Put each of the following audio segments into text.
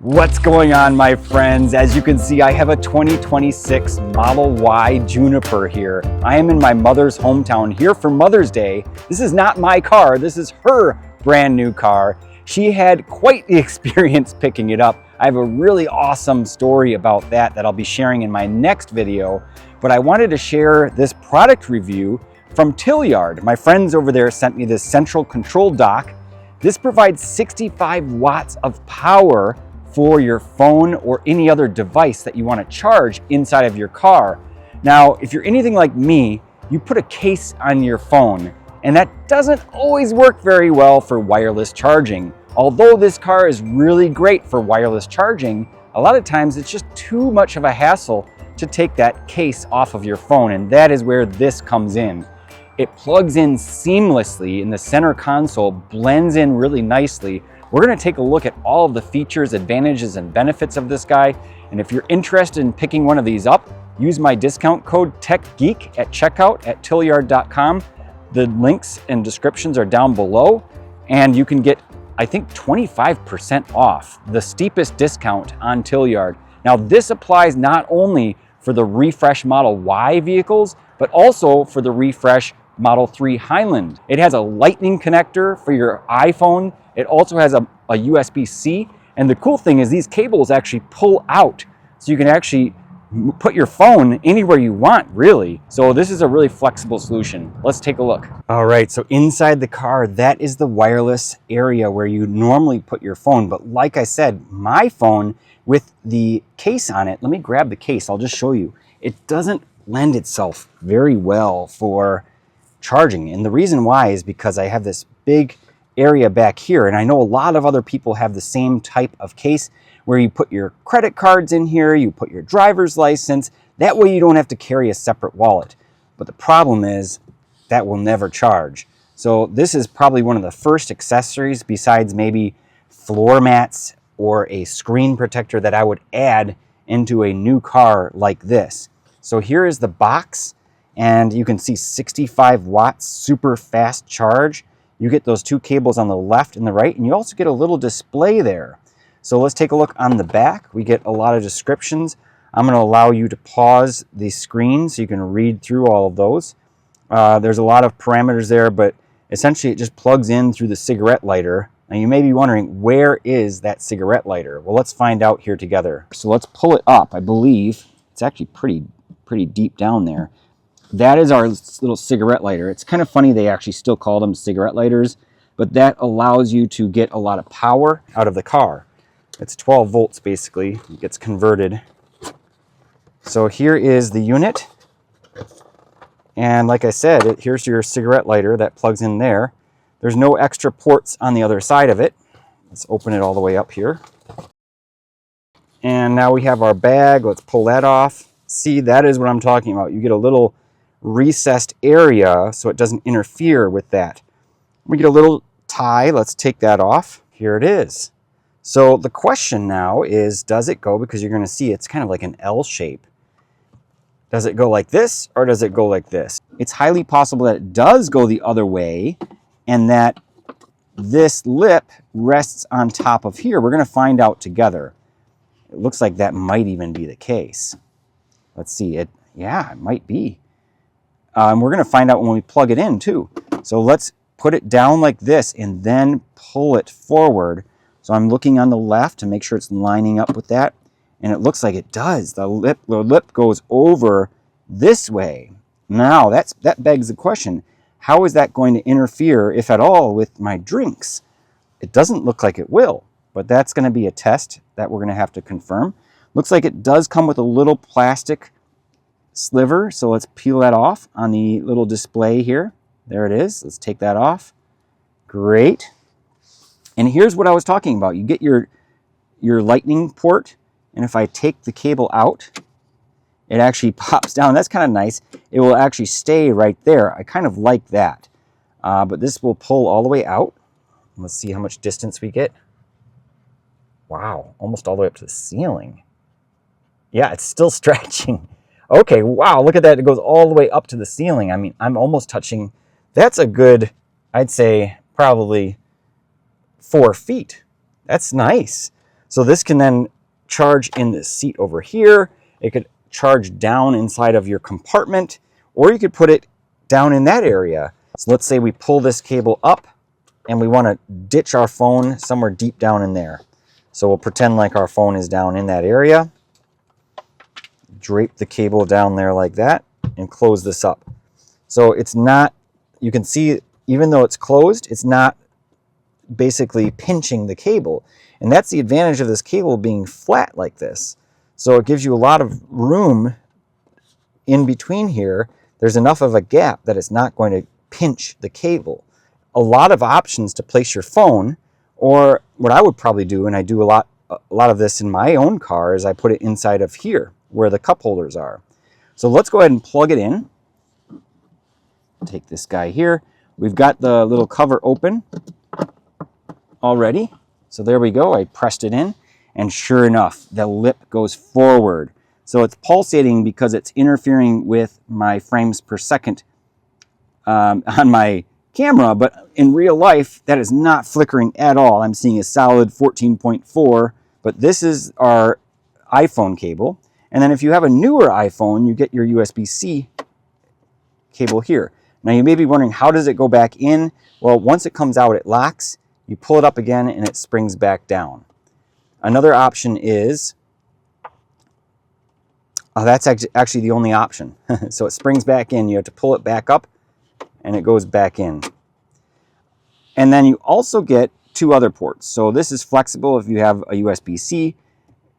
What's going on, my friends? As you can see, I have a 2026 Model Y Juniper here. I am in my mother's hometown here for Mother's Day. This is not my car, this is her brand new car. She had quite the experience picking it up. I have a really awesome story about that I'll be sharing in my next video, but I wanted to share this product review from Tlyard. My friends over there sent me this central control dock. This provides 65 watts of power for your phone or any other device that you want to charge inside of your car. Now, if you're anything like me, you put a case on your phone, and that doesn't always work very well for wireless charging. Although this car is really great for wireless charging, a lot of times it's just too much of a hassle to take that case off of your phone, and that is where this comes in. It plugs in seamlessly in the center console, blends in really nicely. We're going to take a look at all of the features, advantages, and benefits of this guy. And if you're interested in picking one of these up, use my discount code TechGeek at checkout at Tlyard.com. The links and descriptions are down below, and you can get, I think, 25% off, the steepest discount on Tlyard. Now, this applies not only for the refresh Model Y vehicles, but also for the refresh Model 3 Highland. It has a lightning connector for your iPhone. It also has a USB-C, and the cool thing is these cables actually pull out, so you can actually put your phone anywhere you want, really. So this is a really flexible solution. Let's take a look. All right, so inside the car, that is the wireless area where you normally put your phone. But like I said, my phone with the case on it, let me grab the case, I'll just show you. It doesn't lend itself very well for charging. And the reason why is because I have this big area back here, and I know a lot of other people have the same type of case where you put your credit cards in here, you put your driver's license, that way you don't have to carry a separate wallet. But the problem is that will never charge. So this is probably one of the first accessories besides maybe floor mats or a screen protector that I would add into a new car like this. So here is the box, and you can see 65 watts super fast charge. You get those two cables on the left and the right, and you also get a little display there. So let's take a look on the back. We get a lot of descriptions. I'm going to allow you to pause the screen so you can read through all of those. There's a lot of parameters there, but essentially it just plugs in through the cigarette lighter. Now you may be wondering, where is that cigarette lighter? Well, let's find out here together. So let's pull it up. I believe it's actually pretty deep down there. That is our little cigarette lighter. It's kind of funny they actually still call them cigarette lighters, but that allows you to get a lot of power out of the car. It's 12 volts basically. It gets converted. So here is the unit. And like I said, here's your cigarette lighter that plugs in there. There's no extra ports on the other side of it. Let's open it all the way up here. And now we have our bag. Let's pull that off. See, that is what I'm talking about. You get a little recessed area so it doesn't interfere with that. We get a little tie. Let's take that off. Here it is. So the question now is, does it go, because you're going to see it's kind of like an L shape. Does it go like this or does it go like this? It's highly possible that it does go the other way and that this lip rests on top of here. We're going to find out together. It looks like that might even be the case. Let's see. Yeah, it might be. We're going to find out when we plug it in too. So let's put it down like this and then pull it forward. So I'm looking on the left to make sure it's lining up with that. And it looks like it does. The lip goes over this way. Now that begs the question, how is that going to interfere, if at all, with my drinks? It doesn't look like it will, but that's going to be a test that we're going to have to confirm. Looks like it does come with a little plastic sliver, so let's peel that off on the little display here. There it is. Let's take that off. Great. And here's what I was talking about. You get your lightning port, and if I take the cable out, it actually pops down. That's kind of nice. It will actually stay right there. I kind of like that. But this will pull all the way out. Let's see how much distance we get. Wow, almost all the way up to the ceiling. Yeah, it's still stretching. Okay, wow, look at that. It goes all the way up to the ceiling. I mean, I'm almost touching. That's a good, I'd say, probably 4 feet. That's nice. So this can then charge in this seat over here. It could charge down inside of your compartment, or you could put it down in that area. So let's say we pull this cable up and we want to ditch our phone somewhere deep down in there. So we'll pretend like our phone is down in that area. Drape the cable down there like that and close this up. So it's not, you can see, even though it's closed, it's not basically pinching the cable. And that's the advantage of this cable being flat like this. So it gives you a lot of room in between here. There's enough of a gap that it's not going to pinch the cable. A lot of options to place your phone, or what I would probably do, and I do a lot of this in my own car, is I put it inside of here where the cup holders are. So let's go ahead and plug it in. Take this guy here. We've got the little cover open already. So there we go. I pressed it in, and sure enough, the lip goes forward. So it's pulsating because it's interfering with my frames per second on my camera, but in real life, that is not flickering at all. I'm seeing a solid 14.4, but this is our iPhone cable. And then if you have a newer iPhone, you get your USB-C cable here. Now you may be wondering, how does it go back in? Well, once it comes out, it locks. You pull it up again and it springs back down. Another option is, that's actually the only option. So it springs back in. You have to pull it back up and it goes back in. And then you also get two other ports. So this is flexible if you have a USB-C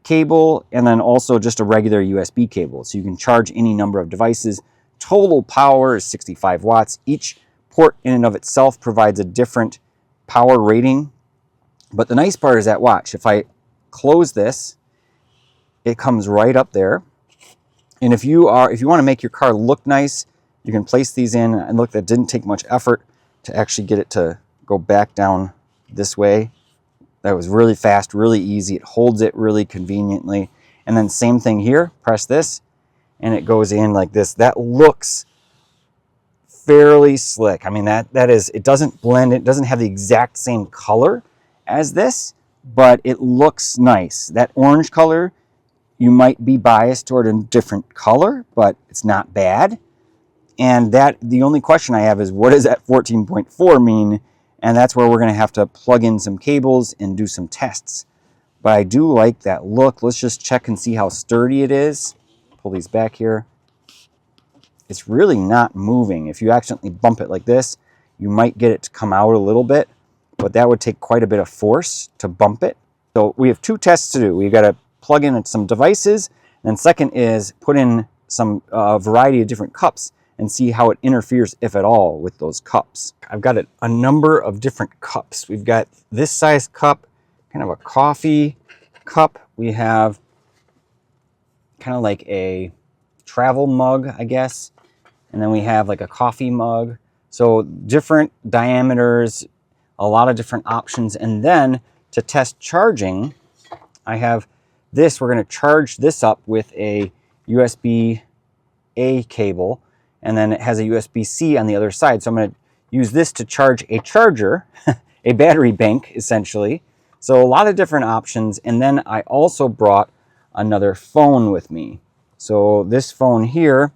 cable, and then also just a regular USB cable. So you can charge any number of devices. Total power is 65 watts. Each port in and of itself provides a different power rating. But the nice part is that, watch, if I close this, it comes right up there. And if you want to make your car look nice, you can place these in. And look, that didn't take much effort to actually get it to go back down this way. That was really fast, really easy. It holds it really conveniently. And then same thing here, press this, and it goes in like this. That looks fairly slick. I mean, that is, it doesn't blend, it doesn't have the exact same color as this, but it looks nice. That orange color, you might be biased toward a different color, but it's not bad. And that, the only question I have is, what does that 14.4 mean? And that's where we're going to have to plug in some cables and do some tests. But I do like that look. Let's just check and see how sturdy it is. Pull these back here. It's really not moving. If you accidentally bump it like this, you might get it to come out a little bit, but that would take quite a bit of force to bump it. So we have two tests to do. We've got to plug in some devices, and then second is put in some variety of different cups and see how it interferes, if at all, with those cups. I've got a number of different cups. We've got this size cup, kind of a coffee cup. We have kind of like a travel mug, I guess. And then we have like a coffee mug. So different diameters, a lot of different options. And then to test charging, I have this. We're going to charge this up with a USB-A cable, and then it has a USB-C on the other side. So I'm going to use this to charge a charger, a battery bank, essentially. So a lot of different options. And then I also brought another phone with me. So this phone here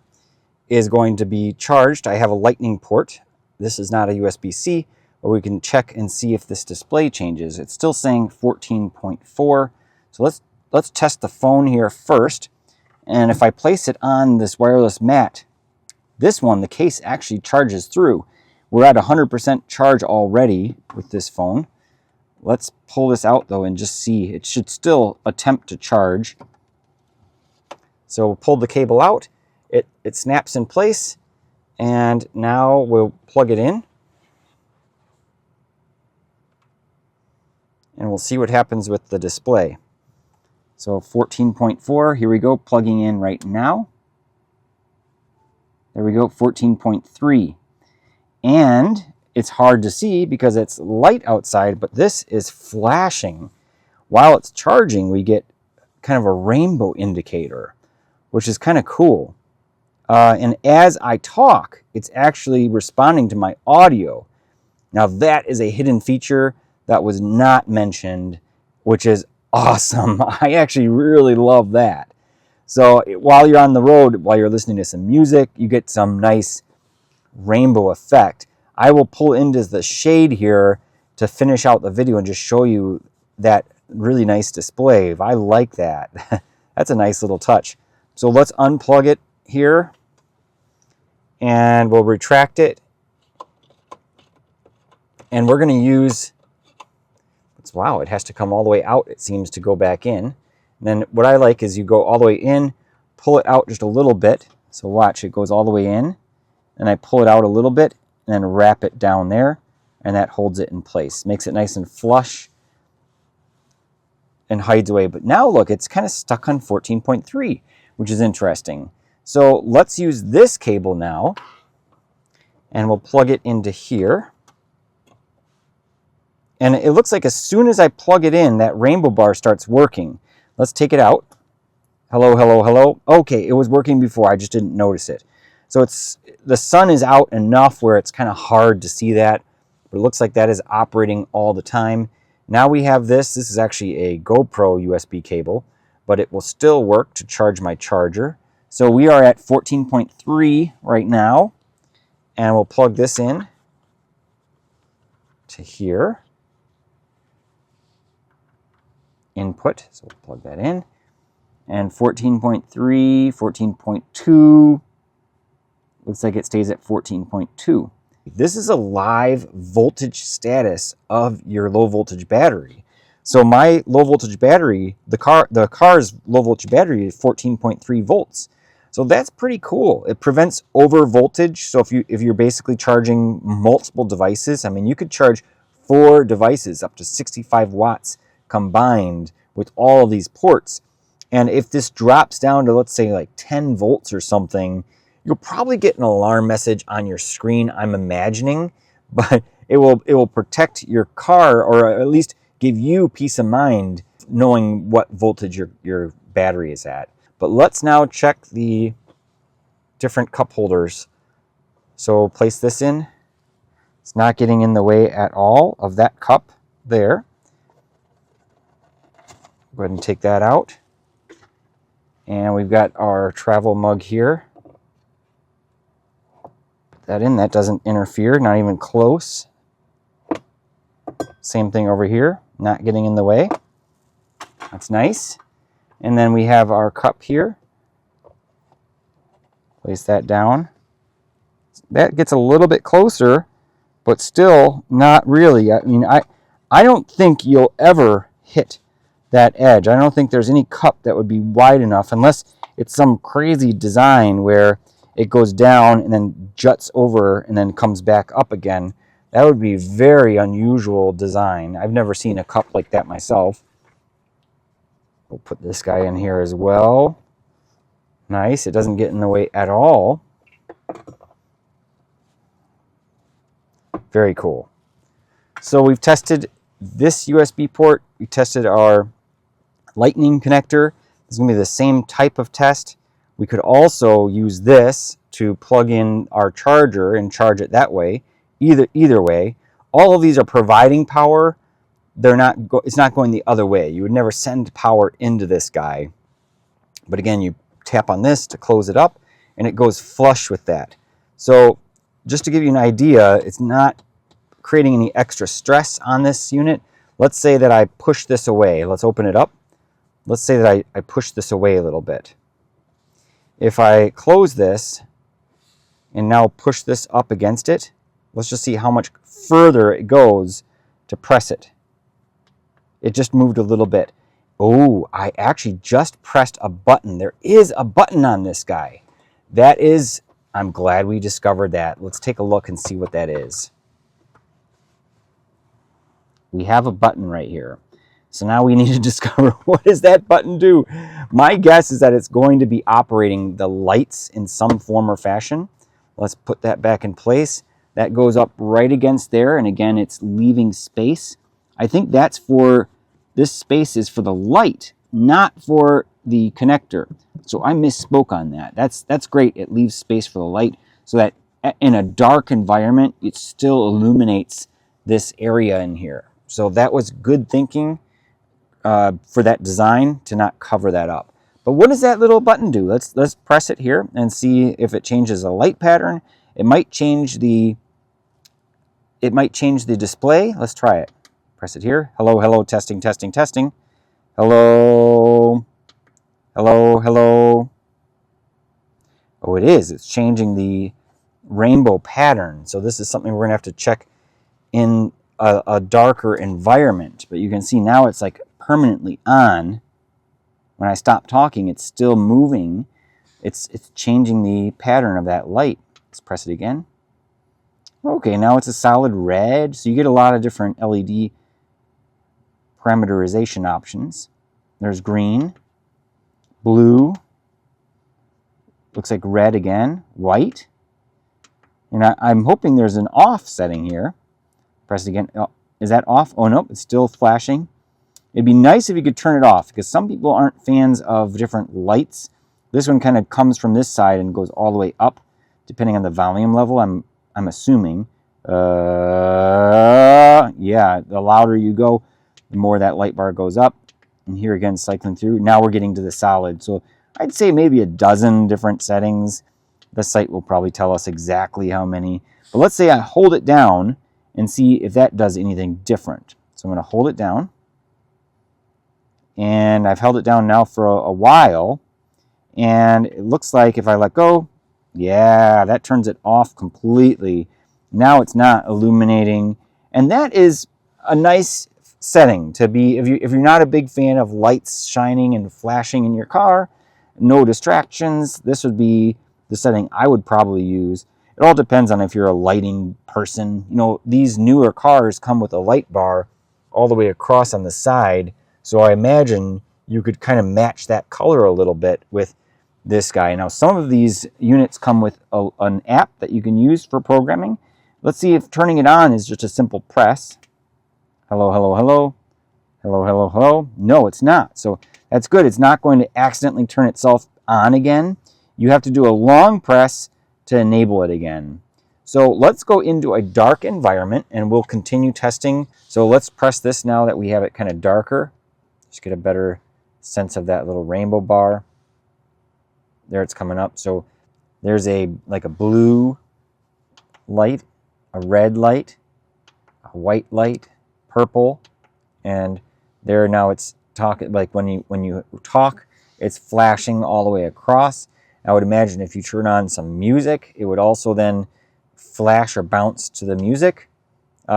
is going to be charged. I have a lightning port. This is not a USB-C, but we can check and see if this display changes. It's still saying 14.4. So let's test the phone here first. And if I place it on this wireless mat, this one, the case actually charges through. We're at 100% charge already with this phone. Let's pull this out though and just see. It should still attempt to charge. So we'll pull the cable out. It snaps in place, and now we'll plug it in. And we'll see what happens with the display. So 14.4, here we go, plugging in right now. There we go, 14.3. And it's hard to see because it's light outside, but this is flashing. While it's charging, we get kind of a rainbow indicator, which is kind of cool. And as I talk, it's actually responding to my audio. Now that is a hidden feature that was not mentioned, which is awesome. I actually really love that. So while you're on the road, while you're listening to some music, you get some nice rainbow effect. I will pull into the shade here to finish out the video and just show you that really nice display. I like that. That's a nice little touch. So let's unplug it here and we'll retract it. And we're going to use, wow, it has to come all the way out, it seems, to go back in. And then what I like is you go all the way in, pull it out just a little bit. So watch, it goes all the way in, and I pull it out a little bit, and then wrap it down there, and that holds it in place. Makes it nice and flush and hides away. But now look, it's kind of stuck on 14.3, which is interesting. So let's use this cable now, and we'll plug it into here. And it looks like as soon as I plug it in, that rainbow bar starts working. Let's take it out. Hello, hello, hello. Okay, it was working before, I just didn't notice it. So the sun is out enough where it's kind of hard to see that, but it looks like that is operating all the time. Now we have this is actually a GoPro USB cable, but it will still work to charge my charger. So we are at 14.3 right now, and we'll plug this in to here. Input, so we'll plug that in. And 14.3, 14.2, looks like it stays at 14.2. This is a live voltage status of your low voltage battery. So my low voltage battery, the car's low voltage battery is 14.3 volts. So that's pretty cool. It prevents over voltage. So if you're basically charging multiple devices, I mean, you could charge 4 devices up to 65 watts combined with all of these ports. And if this drops down to, let's say, like 10 volts or something, you'll probably get an alarm message on your screen, I'm imagining, but it will protect your car, or at least give you peace of mind knowing what voltage your battery is at. But let's now check the different cup holders. So place this in. It's not getting in the way at all of that cup there. Go ahead and take that out. And we've got our travel mug here. Put that in. That doesn't interfere, not even close. Same thing over here, not getting in the way. That's nice. And then we have our cup here. Place that down. That gets a little bit closer, but still not really. I mean, I don't think you'll ever hit that edge. I don't think there's any cup that would be wide enough, unless it's some crazy design where it goes down and then juts over and then comes back up again. That would be very unusual design. I've never seen a cup like that myself. We'll put this guy in here as well. Nice. It doesn't get in the way at all. Very cool. So we've tested this USB port. We tested our Lightning connector. This is going to be the same type of test. We could also use this to plug in our charger and charge it that way. Either way, all of these are providing power. It's not going the other way. You would never send power into this guy. But again, you tap on this to close it up, and it goes flush with that. So just to give you an idea, it's not creating any extra stress on this unit. Let's say that I push this away. Let's open it up. Let's say that I push this away a little bit. If I close this and now push this up against it, let's just see how much further it goes to press it. It just moved a little bit. Oh, I actually just pressed a button. There is a button on this guy. That is, I'm glad we discovered that. Let's take a look and see what that is. We have a button right here. So now we need to discover, what does that button do? My guess is that it's going to be operating the lights in some form or fashion. Let's put that back in place. That goes up right against there, and again, it's leaving space. I think that's for, this space is for the light, not for the connector. So I misspoke on that. That's great. It leaves space for the light so that in a dark environment, it still illuminates this area in here. So that was good thinking. for that design to not cover that up. But what does that little button do? Let's press it here and see if it changes the light pattern. It might change the display. Let's try it. Press it here. Hello, hello, testing, testing, testing. Hello, hello, hello. Oh, it is. It's changing the rainbow pattern. So this is something we're gonna have to check in a darker environment. But you can see now it's like permanently on. When I stop talking, it's still moving. It's changing the pattern of that light. Let's press it again. Okay, now it's a solid red. So you get a lot of different LED parameterization options. There's green, blue, looks like red again, white. And I'm hoping there's an off setting here. Press it again. Oh, is that off? Oh, nope, it's still flashing. It'd be nice if you could turn it off because some people aren't fans of different lights. This one kind of comes from this side and goes all the way up, depending on the volume level, I'm assuming. Yeah, the louder you go, the more that light bar goes up. And here again, cycling through. Now we're getting to the solid. So I'd say maybe a dozen different settings. The site will probably tell us exactly how many. But let's say I hold it down and see if that does anything different. So I'm going to hold it down. And I've held it down now for a while. And it looks like if I let go, yeah, that turns it off completely. Now it's not illuminating. And that is a nice setting to be, if you're not a big fan of lights shining and flashing in your car, no distractions, this would be the setting I would probably use. It all depends on if you're a lighting person. You know, these newer cars come with a light bar all the way across on the side. So I imagine you could kind of match that color a little bit with this guy. Now, some of these units come with an app that you can use for programming. Let's see if turning it on is just a simple press. Hello, hello, hello. Hello, hello, hello. No, it's not. So that's good. It's not going to accidentally turn itself on again. You have to do a long press to enable it again. So let's go into a dark environment and we'll continue testing. So let's press this now that we have it kind of darker. Just get a better sense of that little rainbow bar. There it's coming up. So there's like a blue light, a red light, a white light, purple, and there now it's talking, like when you talk, it's flashing all the way across. I would imagine if you turn on some music, it would also then flash or bounce to the music.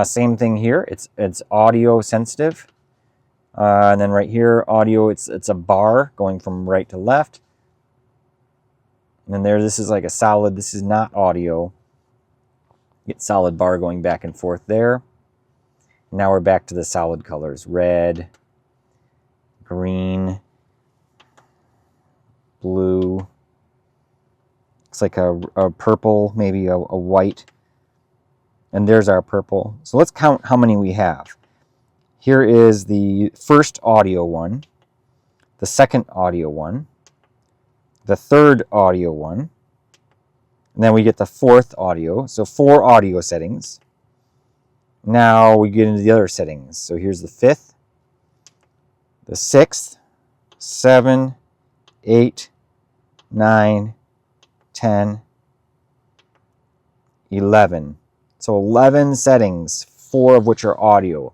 Same thing here. It's audio sensitive. And then right here, audio, it's a bar going from right to left. And then there, this is like a solid, this is not audio. Get solid bar going back and forth there. Now we're back to the solid colors. Red, green, blue. Looks like a purple, maybe a white. And there's our purple. So let's count how many we have. Here is the first audio one, the second audio one, the third audio one, and then we get the fourth audio. So 4 audio settings. Now we get into the other settings. So here's the 5th, the 6th, 7, 8, 9, 10, 11. So 11 settings, 4 of which are audio.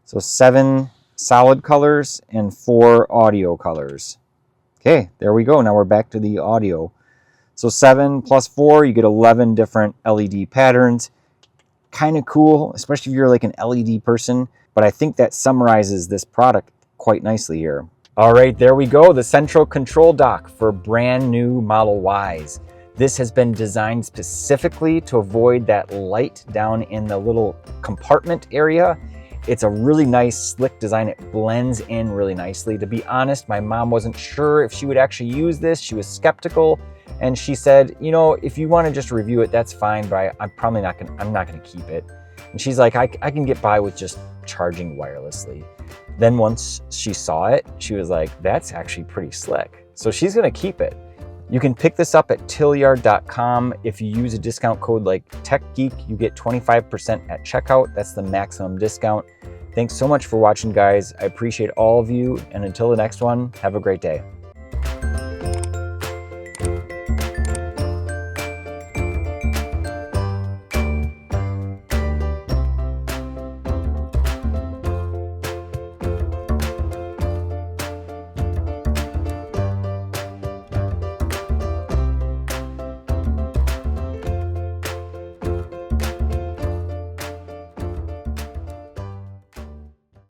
So 7 solid colors and 4 audio colors. Okay, there we go. Now we're back to the audio. So 7 plus 4, you get 11 different LED patterns. Kind of cool, especially if you're like an LED person. But I think that summarizes this product quite nicely here. All right, there we go. The central control dock for brand new Model Ys. This has been designed specifically to avoid that light down in the little compartment area. It's a really nice, slick design. It blends in really nicely. To be honest, my mom wasn't sure if she would actually use this. She was skeptical, and she said, you know, if you want to just review it, that's fine, but I'm probably not gonna, I'm not gonna keep it. And she's like, I can get by with just charging wirelessly. Then once she saw it, she was like, that's actually pretty slick. So she's gonna keep it. You can pick this up at Tlyard.com. If you use a discount code like TechGeek, you get 25% at checkout. That's the maximum discount. Thanks so much for watching, guys. I appreciate all of you, and until the next one, have a great day.